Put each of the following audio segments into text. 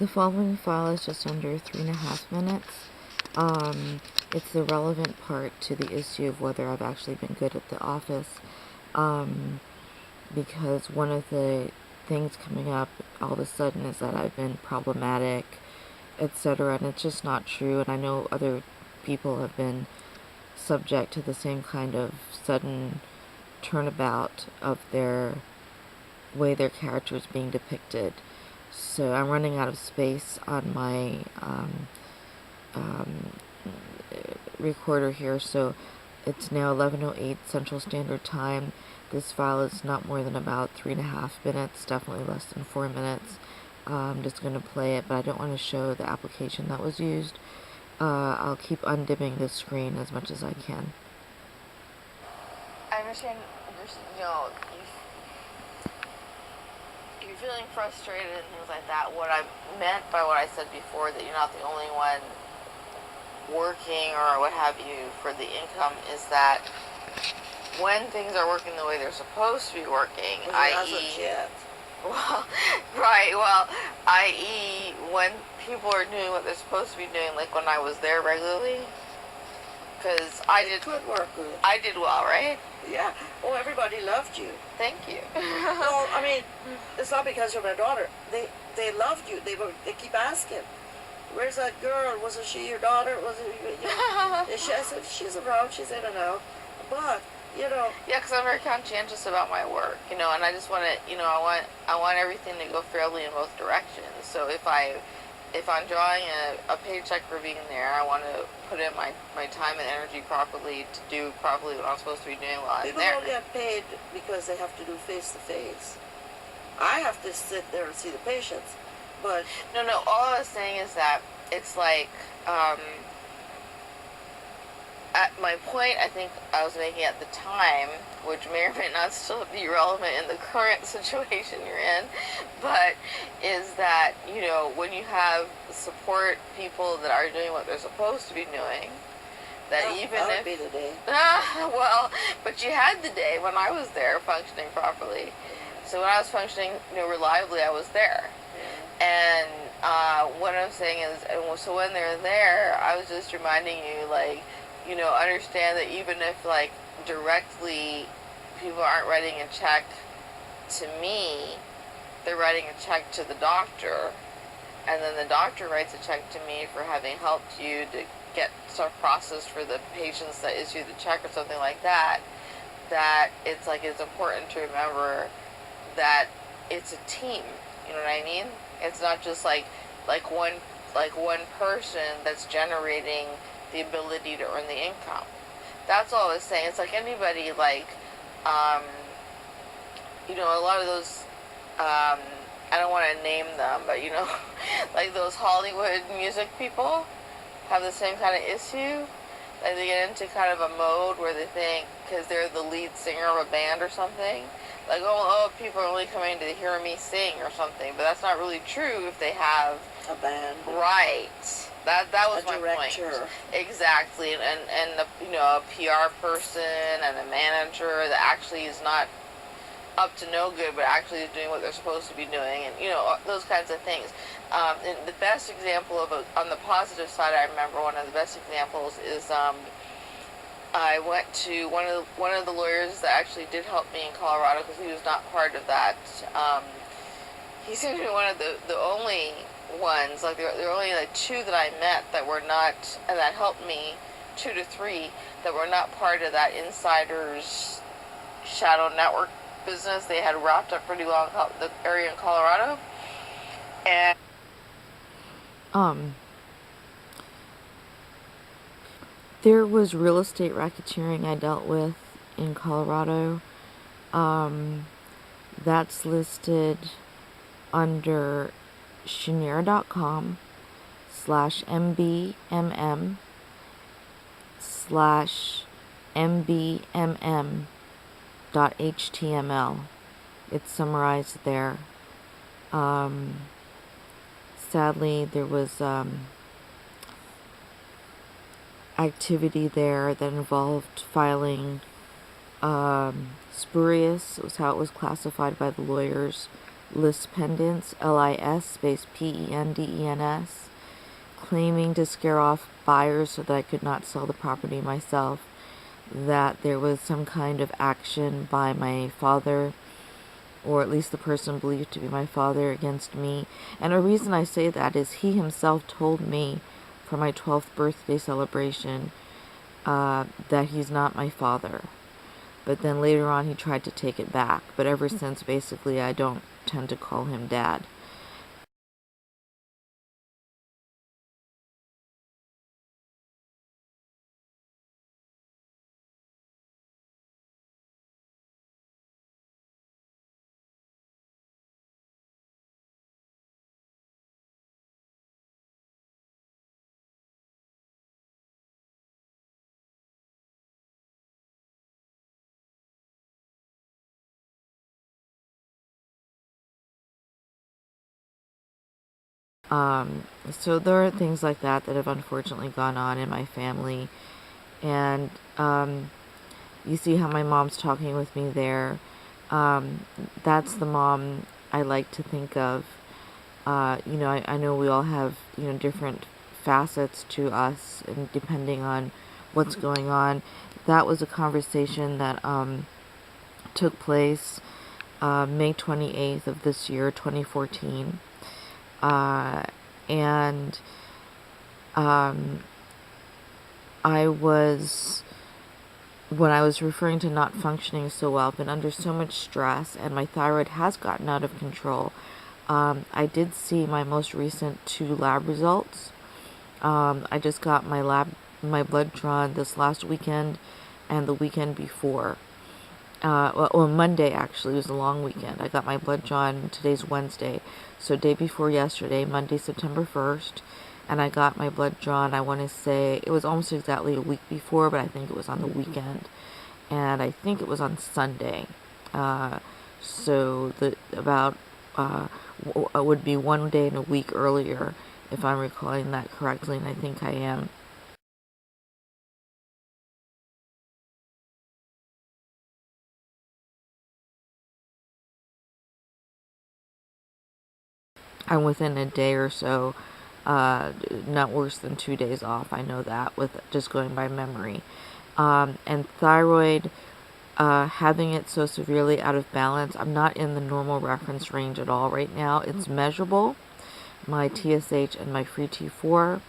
The following file is just under 3.5 minutes. It's the relevant part to the issue of whether I've actually been good at the office, because one of the things coming up all of a sudden is that I've been problematic, etc., and it's just not true, and I know other people have been subject to the same kind of sudden turnabout of their way their character is being depicted. So I'm running out of space on my recorder here, so it's now 11:08 Central Standard Time. This file is not more than about 3.5 minutes, definitely less than 4 minutes. I'm just going to play it, but I don't want to show the application that was used. I'll keep undimming this screen as much as I can. I understand, you're feeling frustrated and things like that. What I meant by what I said before, that you're not the only one working or what have you for the income, is that when things are working the way they're supposed to be working, i.e. Well, right, well, i.e. when people are doing what they're supposed to be doing, like when I was there regularly, because I did good work. I did well, right? Yeah. Oh, everybody loved you. Thank you. Well, I mean, it's not because you're my daughter. They loved you. They keep asking, "Where's that girl? Wasn't she your daughter? Was it?" I said, "She's around. She's in and out." But yeah, because I'm very conscientious about my work, and I just want to, I want everything to go fairly in both directions. So if I'm drawing a paycheck for being there, I want to put in my time and energy properly to do properly what I'm supposed to be doing while I'm there. People don't get paid because they have to do face-to-face. I have to sit there and see the patients, but... No, all I was saying is that it's like, at my point I think I was making at the time, which may or may not still be relevant in the current situation you're in, but is that, when you have support people that are doing what they're supposed to be doing, that even that if... would be the day. Well, but you had the day when I was there functioning properly. So when I was functioning, reliably, I was there. And what I'm saying is, so when they're there, I was just reminding you, understand that even if, directly people aren't writing a check to me, they're writing a check to the doctor, and then the doctor writes a check to me for having helped you to get stuff processed for the patients that issue the check or something like that, that it's important to remember that it's a team, you know what I mean? It's not just like one person that's generating the ability to earn the income. That's all I was saying. It's like anybody, a lot of those, I don't want to name them, but like those Hollywood music people have the same kind of issue. Like they get into kind of a mode where they think, because they're the lead singer of a band or something, like, oh, people are only coming to hear me sing or something, but that's not really true if they have a band. Right. That was my point. Exactly, and a PR person and a manager that actually is not up to no good, but actually is doing what they're supposed to be doing, and those kinds of things. And the best example on the positive side, I remember one of the best examples is I went to one of the lawyers that actually did help me in Colorado, because he was not part of that. He seemed to be one of the only ones, there were only two that I met that were not, and that helped me, 2 to 3 that were not part of that insiders shadow network business. They had wrapped up pretty well in the area in Colorado, and there was real estate racketeering I dealt with in Colorado. That's listed under Cheniere.com/MBMM/MBMM.html. It's summarized there. Sadly, there was activity there that involved filing spurious, it was how it was classified by the lawyers, lispendens, L-I-S space P-E-N-D-E-N-S, claiming to scare off buyers so that I could not sell the property myself, that there was some kind of action by my father, or at least the person believed to be my father, against me. And the reason I say that is he himself told me for my 12th birthday celebration that he's not my father. But then later on he tried to take it back. But ever since, basically, I don't tend to call him Dad. So there are things like that that have unfortunately gone on in my family. And you see how my mom's talking with me there. That's the mom I like to think of. I know we all have, different facets to us, and depending on what's going on. That was a conversation that took place May 28th of this year, 2014. And I was, when I was referring to not functioning so well, I've been under so much stress, and my thyroid has gotten out of control. I did see my most recent 2 lab results. I just got my blood drawn this last weekend and the weekend before. Monday actually, it was a long weekend. I got my blood drawn, today's Wednesday, so day before yesterday, Monday, September 1st, and I got my blood drawn, I want to say, it was almost exactly a week before, but I think it was on the weekend, and I think it was on Sunday. So it would be 1 day and a week earlier, if I'm recalling that correctly, and I think I am. I'm within a day or so, not worse than 2 days off. I know that with just going by memory. And thyroid, having it so severely out of balance, I'm not in the normal reference range at all right now. It's measurable, my TSH and my free T4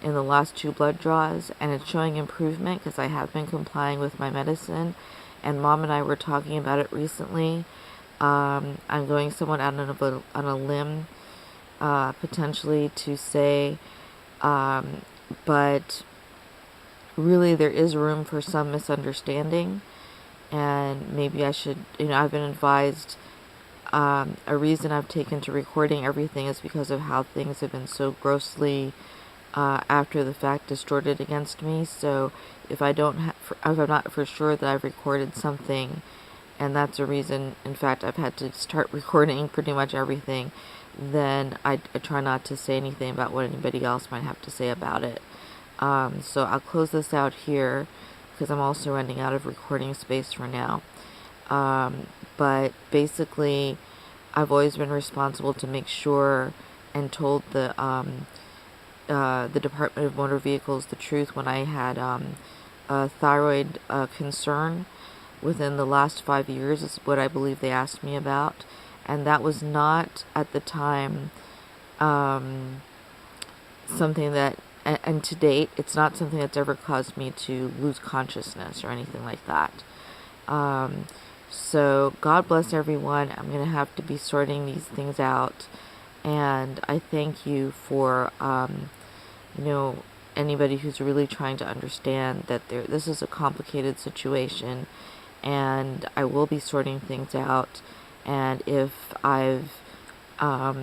in the last 2 blood draws, and it's showing improvement because I have been complying with my medicine, and Mom and I were talking about it recently. I'm going somewhat out on a limb, potentially, to say, but really there is room for some misunderstanding, and maybe I should, I've been advised, a reason I've taken to recording everything is because of how things have been so grossly, after the fact, distorted against me. So if I'm not for sure that I've recorded something, and that's a reason, in fact, I've had to start recording pretty much everything, then I try not to say anything about what anybody else might have to say about it. So I'll close this out here, because I'm also running out of recording space for now. But basically, I've always been responsible to make sure and told the Department of Motor Vehicles the truth when I had a thyroid concern within the last 5 years, is what I believe they asked me about. And that was not, at the time, something that, and to date, it's not something that's ever caused me to lose consciousness or anything like that. So God bless everyone. I'm going to have to be sorting these things out. And I thank you for, anybody who's really trying to understand that this is a complicated situation, and I will be sorting things out. And if I've, I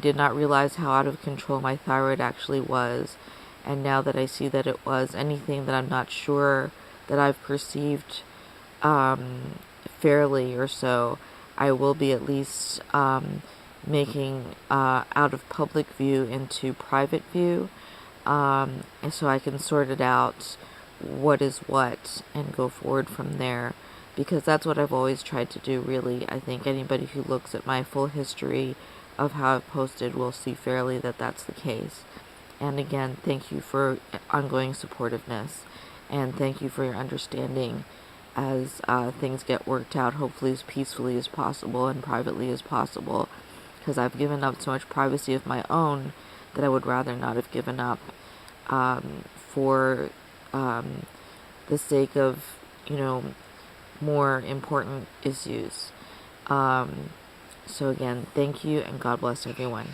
did not realize how out of control my thyroid actually was, and now that I see that it was, anything that I'm not sure that I've perceived fairly or so, I will be at least making out of public view into private view, and so I can sort it out, what is what, and go forward from there. because that's what I've always tried to do, really. I think anybody who looks at my full history of how I've posted will see fairly that that's the case. And again, thank you for ongoing supportiveness, and thank you for your understanding as things get worked out, hopefully as peacefully as possible and privately as possible, because I've given up so much privacy of my own that I would rather not have given up for the sake of, more important issues. So again, thank you, and God bless everyone.